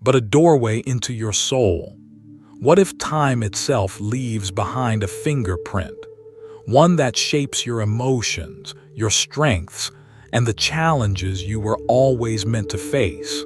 but a doorway into your soul? What if time itself leaves behind a fingerprint, one that shapes your emotions, your strengths, and the challenges you were always meant to face?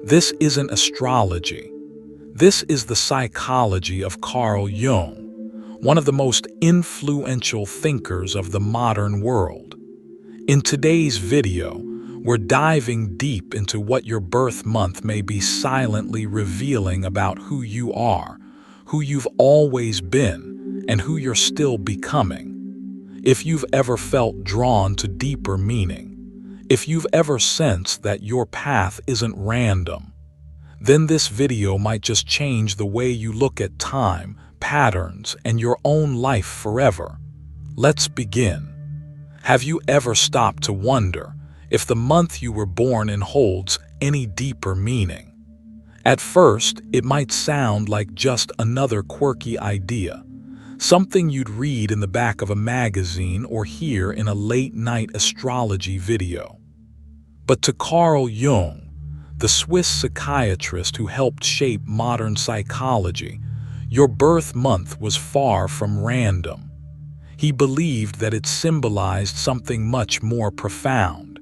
This isn't astrology. This is the psychology of Carl Jung, one of the most influential thinkers of the modern world. In today's video, we're diving deep into what your birth month may be silently revealing about who you are, who you've always been, and who you're still becoming. If you've ever felt drawn to deeper meaning, if you've ever sensed that your path isn't random, then this video might just change the way you look at time, patterns, and your own life forever. Let's begin. Have you ever stopped to wonder if the month you were born in holds any deeper meaning? At first, it might sound like just another quirky idea, something you'd read in the back of a magazine or hear in a late-night astrology video. But to Carl Jung, the Swiss psychiatrist who helped shape modern psychology, your birth month was far from random. He believed that it symbolized something much more profound,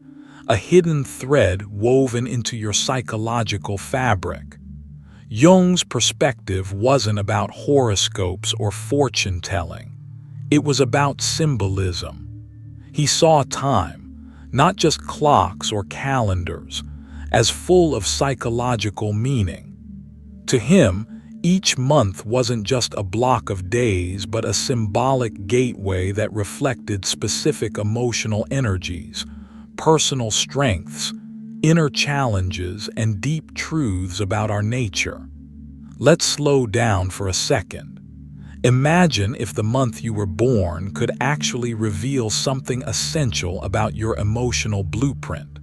a hidden thread woven into your psychological fabric. Jung's perspective wasn't about horoscopes or fortune-telling. It was about symbolism. He saw time, not just clocks or calendars, as full of psychological meaning. To him, each month wasn't just a block of days, but a symbolic gateway that reflected specific emotional energies, personal strengths, inner challenges, and deep truths about our nature. Let's slow down for a second. Imagine if the month you were born could actually reveal something essential about your emotional blueprint.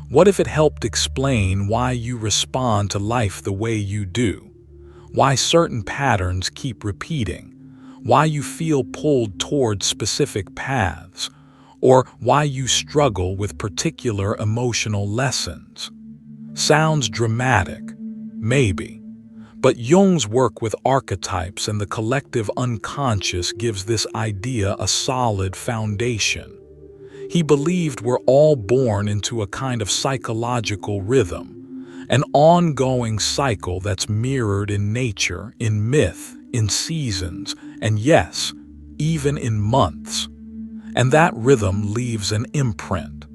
What if it helped explain why you respond to life the way you do? Why certain patterns keep repeating, why you feel pulled toward specific paths, or why you struggle with particular emotional lessons. Sounds dramatic, maybe, but Jung's work with archetypes and the collective unconscious gives this idea a solid foundation. He believed we're all born into a kind of psychological rhythm, an ongoing cycle that's mirrored in nature, in myth, in seasons, and yes, even in months. And that rhythm leaves an imprint.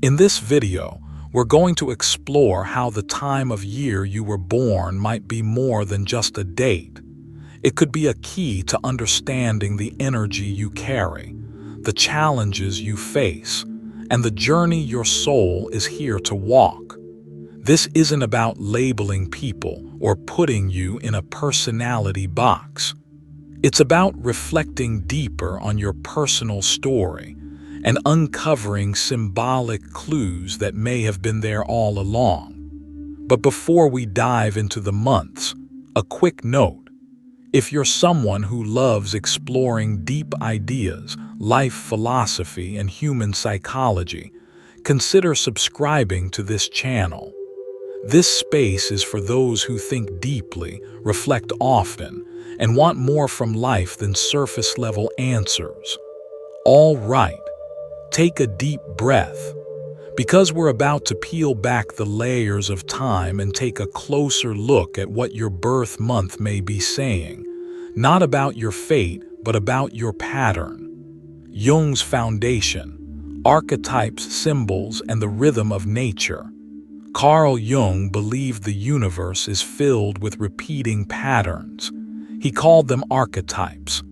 In this video, we're going to explore how the time of year you were born might be more than just a date. It could be a key to understanding the energy you carry, the challenges you face, and the journey your soul is here to walk. This isn't about labeling people or putting you in a personality box. It's about reflecting deeper on your personal story and uncovering symbolic clues that may have been there all along. But before we dive into the months, a quick note. If you're someone who loves exploring deep ideas, life philosophy, and human psychology, consider subscribing to this channel. This space is for those who think deeply, reflect often, and want more from life than surface-level answers. All right, take a deep breath, because we're about to peel back the layers of time and take a closer look at what your birth month may be saying, not about your fate, but about your pattern. Jung's foundation, archetypes, symbols, and the rhythm of nature. Carl Jung believed the universe is filled with repeating patterns. He called them archetypes.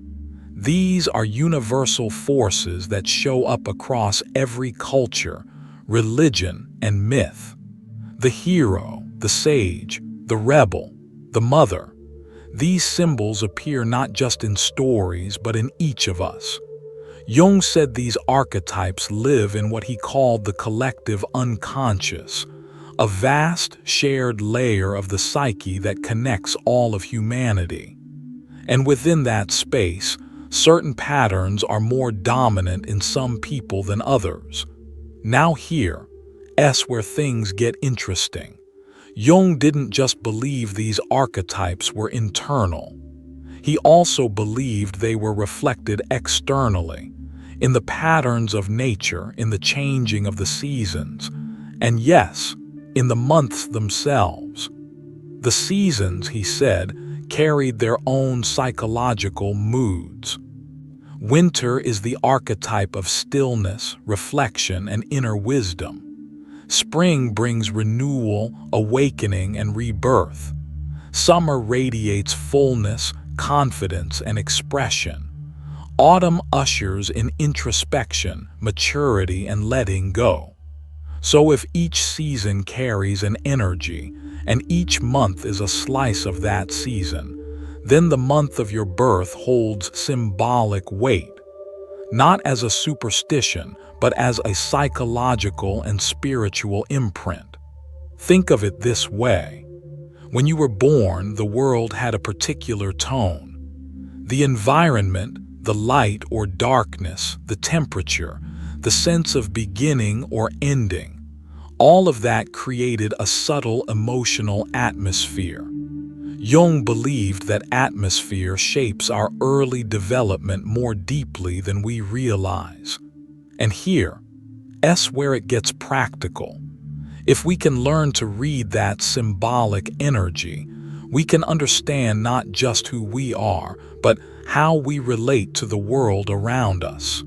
These are universal forces that show up across every culture, religion, and myth. The hero, the sage, the rebel, the mother. These symbols appear not just in stories, but in each of us. Jung said these archetypes live in what he called the collective unconscious, a vast, shared layer of the psyche that connects all of humanity. And within that space, certain patterns are more dominant in some people than others. Now here's where things get interesting. Jung didn't just believe these archetypes were internal. He also believed they were reflected externally, in the patterns of nature, in the changing of the seasons, and yes, in the months themselves. The seasons, he said, carried their own psychological moods. Winter is the archetype of stillness, reflection, and inner wisdom. Spring brings renewal, awakening, and rebirth. Summer radiates fullness, confidence, and expression. Autumn ushers in introspection, maturity, and letting go. So if each season carries an energy, and each month is a slice of that season, then the month of your birth holds symbolic weight, not as a superstition, but as a psychological and spiritual imprint. Think of it this way. When you were born, the world had a particular tone. The environment, the light or darkness, the temperature, the sense of beginning or ending, all of that created a subtle emotional atmosphere. Jung believed that atmosphere shapes our early development more deeply than we realize. And here's where it gets practical. If we can learn to read that symbolic energy, we can understand not just who we are, but how we relate to the world around us.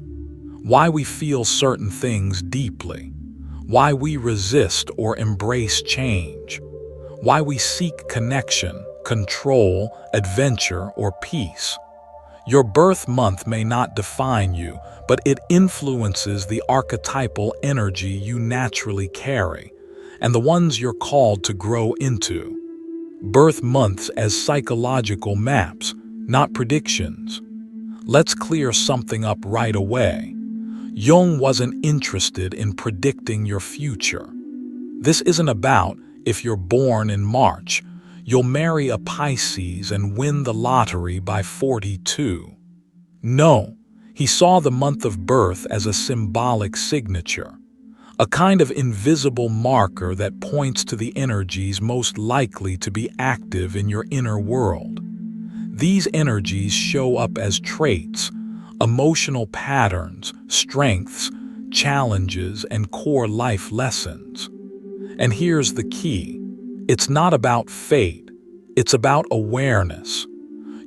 Why we feel certain things deeply. Why we resist or embrace change. Why we seek connection, control, adventure, or peace. Your birth month may not define you, but it influences the archetypal energy you naturally carry, and the ones you're called to grow into. Birth months as psychological maps, not predictions. Let's clear something up right away. Jung wasn't interested in predicting your future. This isn't about, if you're born in March, you'll marry a Pisces and win the lottery by 42. No, he saw the month of birth as a symbolic signature, a kind of invisible marker that points to the energies most likely to be active in your inner world. These energies show up as traits, emotional patterns, strengths, challenges, and core life lessons. And here's the key. It's not about fate, it's about awareness.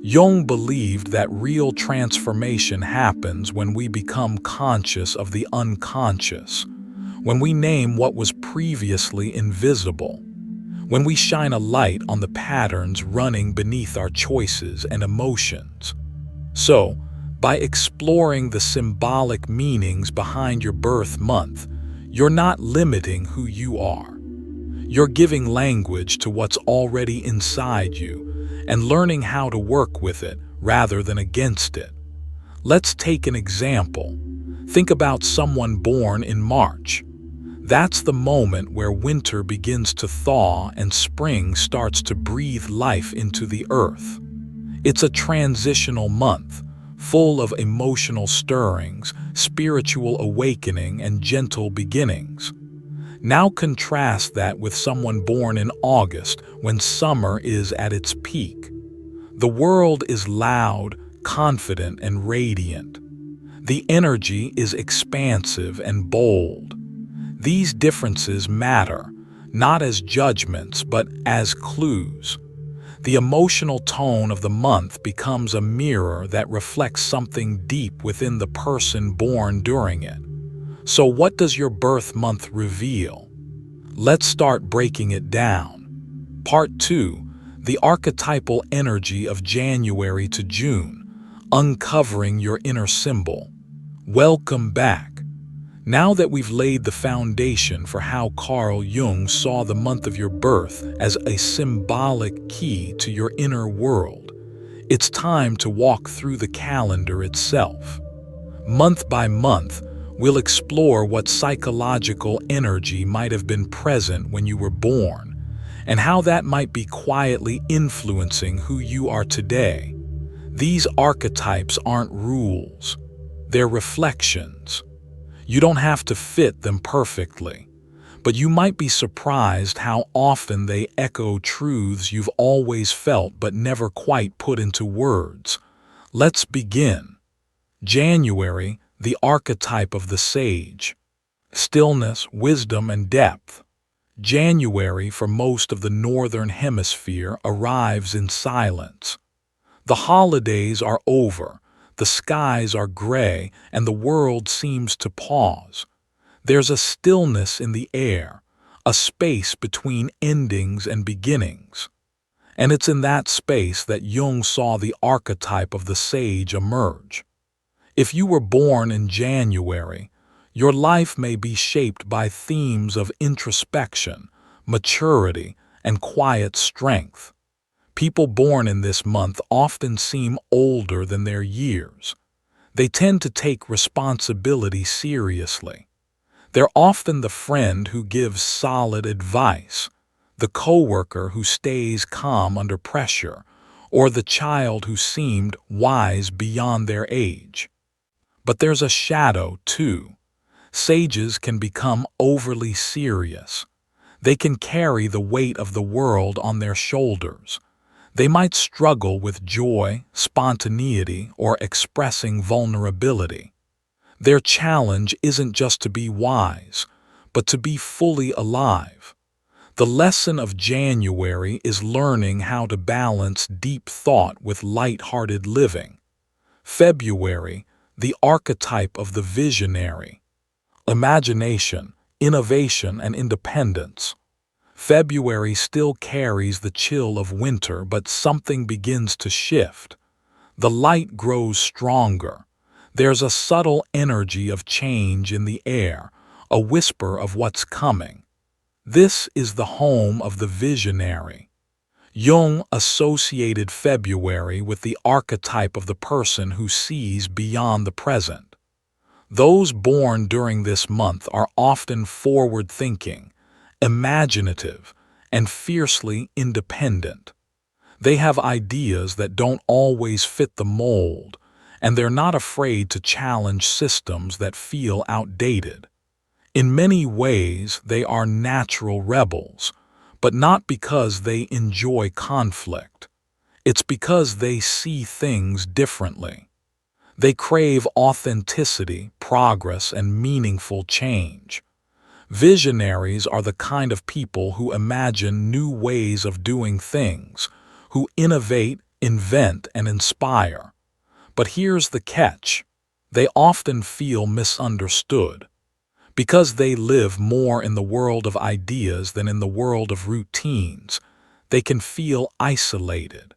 Jung believed that real transformation happens when we become conscious of the unconscious, when we name what was previously invisible, when we shine a light on the patterns running beneath our choices and emotions. So, by exploring the symbolic meanings behind your birth month, you're not limiting who you are. You're giving language to what's already inside you and learning how to work with it rather than against it. Let's take an example. Think about someone born in March. That's the moment where winter begins to thaw and spring starts to breathe life into the earth. It's a transitional month, full of emotional stirrings, spiritual awakening, and gentle beginnings. Now contrast that with someone born in August, when summer is at its peak. The world is loud, confident, and radiant. The energy is expansive and bold. These differences matter, not as judgments, but as clues. The emotional tone of the month becomes a mirror that reflects something deep within the person born during it. So what does your birth month reveal? Let's start breaking it down. Part 2, the archetypal energy of January to June, uncovering your inner symbol. Welcome back. Now that we've laid the foundation for how Carl Jung saw the month of your birth as a symbolic key to your inner world, it's time to walk through the calendar itself. Month by month, we'll explore what psychological energy might have been present when you were born, and how that might be quietly influencing who you are today. These archetypes aren't rules, they're reflections. You don't have to fit them perfectly, but you might be surprised how often they echo truths you've always felt but never quite put into words. Let's begin. January, the archetype of the sage. Stillness, wisdom, and depth. January, for most of the northern hemisphere, arrives in silence. The holidays are over, the skies are gray, and the world seems to pause. There's a stillness in the air, a space between endings and beginnings. And it's in that space that Jung saw the archetype of the sage emerge. If you were born in January, your life may be shaped by themes of introspection, maturity, and quiet strength. People born in this month often seem older than their years. They tend to take responsibility seriously. They're often the friend who gives solid advice, the coworker who stays calm under pressure, or the child who seemed wise beyond their age. But there's a shadow, too. Sages can become overly serious. They can carry the weight of the world on their shoulders. They might struggle with joy, spontaneity, or expressing vulnerability. Their challenge isn't just to be wise, but to be fully alive. The lesson of January is learning how to balance deep thought with light-hearted living. February, the archetype of the visionary. Imagination, innovation, and independence. February still carries the chill of winter, but something begins to shift. The light grows stronger. There's a subtle energy of change in the air, a whisper of what's coming. This is the home of the visionary. Jung associated February with the archetype of the person who sees beyond the present. Those born during this month are often forward-thinking, imaginative, and fiercely independent. They have ideas that don't always fit the mold, and they're not afraid to challenge systems that feel outdated. In many ways, they are natural rebels, but not because they enjoy conflict. It's because they see things differently. They crave authenticity, progress, and meaningful change. Visionaries are the kind of people who imagine new ways of doing things, who innovate, invent, and inspire. But here's the catch. They often feel misunderstood. Because they live more in the world of ideas than in the world of routines, they can feel isolated.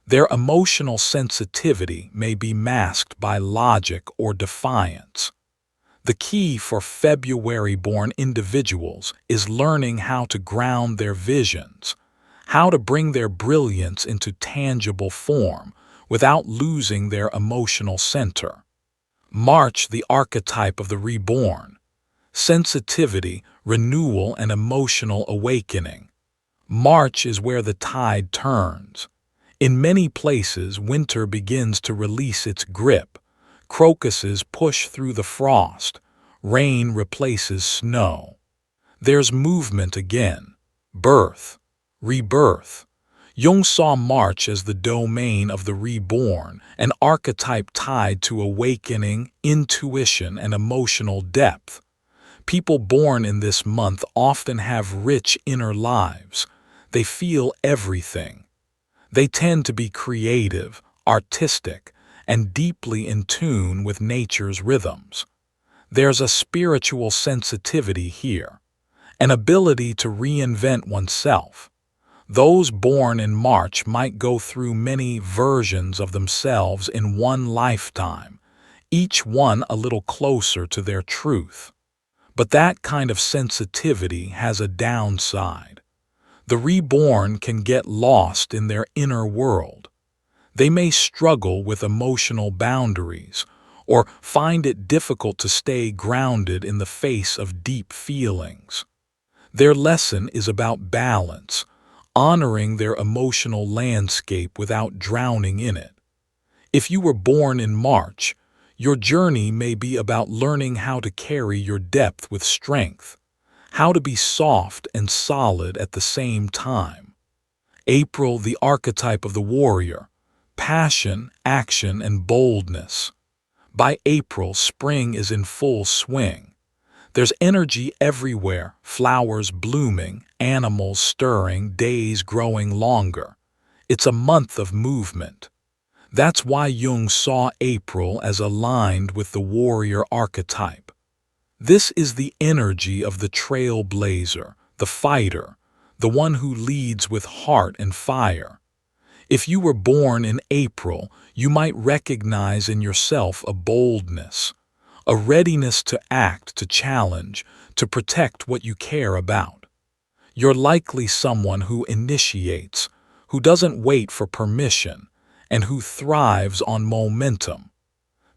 Their emotional sensitivity may be masked by logic or defiance. The key for February-born individuals is learning how to ground their visions, how to bring their brilliance into tangible form without losing their emotional center. March, the archetype of the reborn. Sensitivity, renewal, and emotional awakening. March is where the tide turns. In many places, winter begins to release its grip. Crocuses push through the frost. Rain replaces snow. There's movement again. Birth. Rebirth. Jung saw March as the domain of the reborn, an archetype tied to awakening, intuition, and emotional depth. People born in this month often have rich inner lives. They feel everything. They tend to be creative, artistic, and deeply in tune with nature's rhythms. There's a spiritual sensitivity here, an ability to reinvent oneself. Those born in March might go through many versions of themselves in one lifetime, each one a little closer to their truth. But that kind of sensitivity has a downside. The reborn can get lost in their inner world. They may struggle with emotional boundaries or find it difficult to stay grounded in the face of deep feelings. Their lesson is about balance, honoring their emotional landscape without drowning in it. If you were born in March, your journey may be about learning how to carry your depth with strength, how to be soft and solid at the same time. April, the archetype of the warrior, passion, action, and boldness. By April, spring is in full swing. There's energy everywhere, flowers blooming, animals stirring, days growing longer. It's a month of movement. That's why Jung saw April as aligned with the warrior archetype. This is the energy of the trailblazer, the fighter, the one who leads with heart and fire. If you were born in April, you might recognize in yourself a boldness, a readiness to act, to challenge, to protect what you care about. You're likely someone who initiates, who doesn't wait for permission, and who thrives on momentum.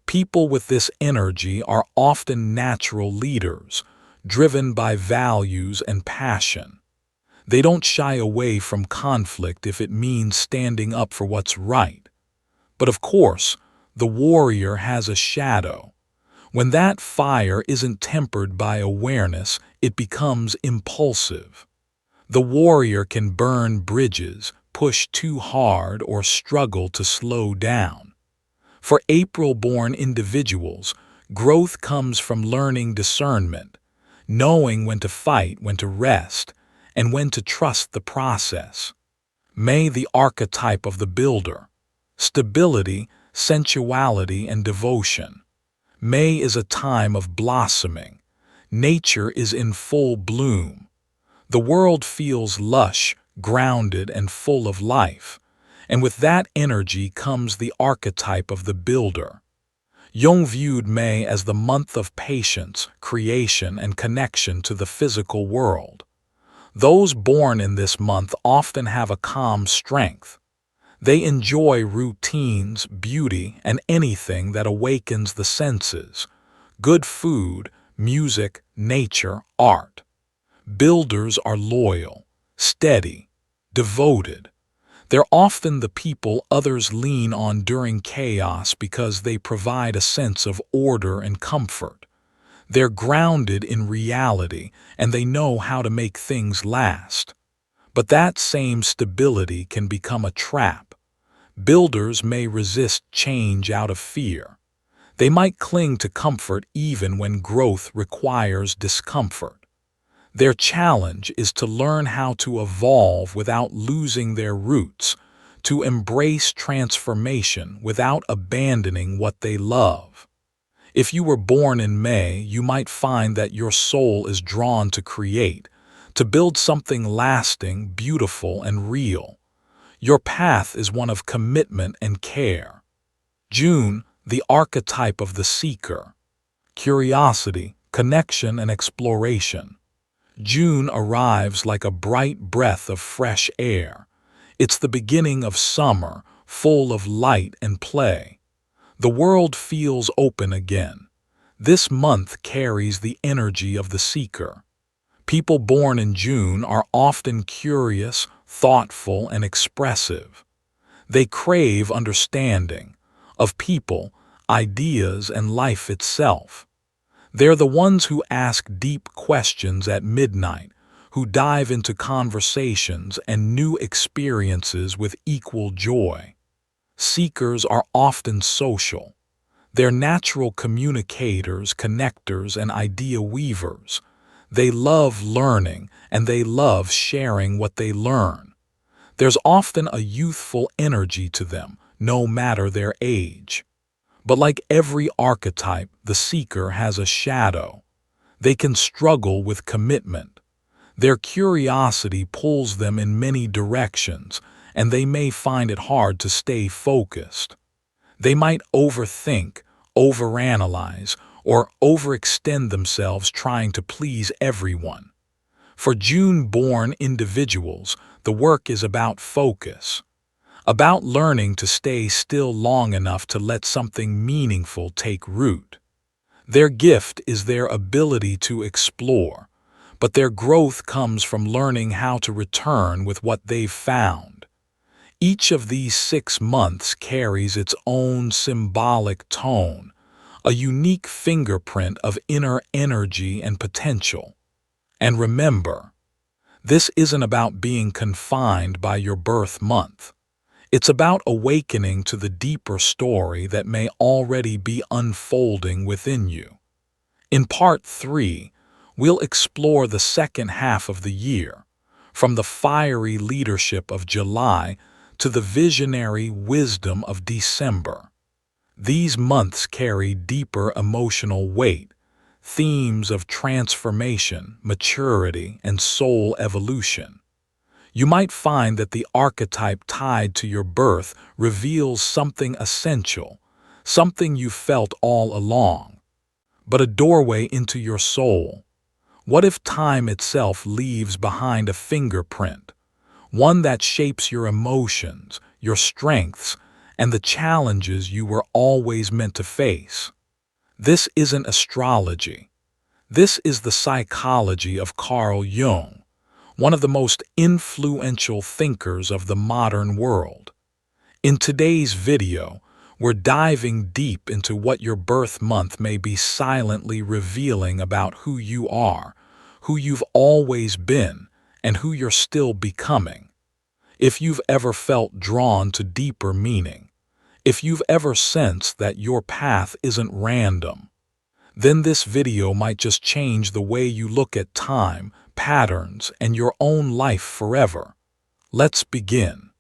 People with this energy are often natural leaders, driven by values and passion. They don't shy away from conflict if it means standing up for what's right. But of course, the warrior has a shadow. When that fire isn't tempered by awareness, it becomes impulsive. The warrior can burn bridges, push too hard, or struggle to slow down. For April-born individuals, growth comes from learning discernment, knowing when to fight, when to rest, and when to trust the process. May, the archetype of the builder, stability, sensuality, and devotion. May is a time of blossoming. Nature is in full bloom. The world feels lush, grounded, and full of life. And with that energy comes the archetype of the builder. Jung viewed May as the month of patience, creation, and connection to the physical world. Those born in this month often have a calm strength. They enjoy routines, beauty, and anything that awakens the senses. Good food, music, nature, art. Builders are loyal, steady, devoted. They're often the people others lean on during chaos because they provide a sense of order and comfort. They're grounded in reality, and they know how to make things last. But that same stability can become a trap. Builders may resist change out of fear. They might cling to comfort even when growth requires discomfort. Their challenge is to learn how to evolve without losing their roots, to embrace transformation without abandoning what they love. If you were born in May, you might find that your soul is drawn to create, to build something lasting, beautiful, and real. Your path is one of commitment and care. June, the archetype of the seeker. Curiosity, connection, and exploration. June arrives like a bright breath of fresh air. It's the beginning of summer, full of light and play. The world feels open again. This month carries the energy of the seeker. People born in June are often curious, thoughtful, and expressive. They crave understanding of people, ideas, and life itself. They're the ones who ask deep questions at midnight, who dive into conversations and new experiences with equal joy. Seekers are often social. They're natural communicators, connectors, and idea weavers. They love learning, and they love sharing what they learn. There's often a youthful energy to them, no matter their age. But like every archetype, the seeker has a shadow. They can struggle with commitment. Their curiosity pulls them in many directions, and they may find it hard to stay focused. They might overthink, overanalyze, or overextend themselves trying to please everyone. For June-born individuals, the work is about focus, about learning to stay still long enough to let something meaningful take root. Their gift is their ability to explore, but their growth comes from learning how to return with what they've found. Each of these 6 months carries its own symbolic tone, a unique fingerprint of inner energy and potential. And remember, this isn't about being confined by your birth month. It's about awakening to the deeper story that may already be unfolding within you. In Part 3, we'll explore the second half of the year, from the fiery leadership of July to the visionary wisdom of December. These months carry deeper emotional weight, themes of transformation, maturity, and soul evolution. You might find that the archetype tied to your birth reveals something essential, something you felt all along, but a doorway into your soul. What if time itself leaves behind a fingerprint, one that shapes your emotions, your strengths, and the challenges you were always meant to face? This isn't astrology. This is the psychology of Carl Jung, one of the most influential thinkers of the modern world. In today's video, we're diving deep into what your birth month may be silently revealing about who you are, who you've always been, and who you're still becoming. If you've ever felt drawn to deeper meaning, if you've ever sensed that your path isn't random, then this video might just change the way you look at time, patterns, and your own life forever. Let's begin.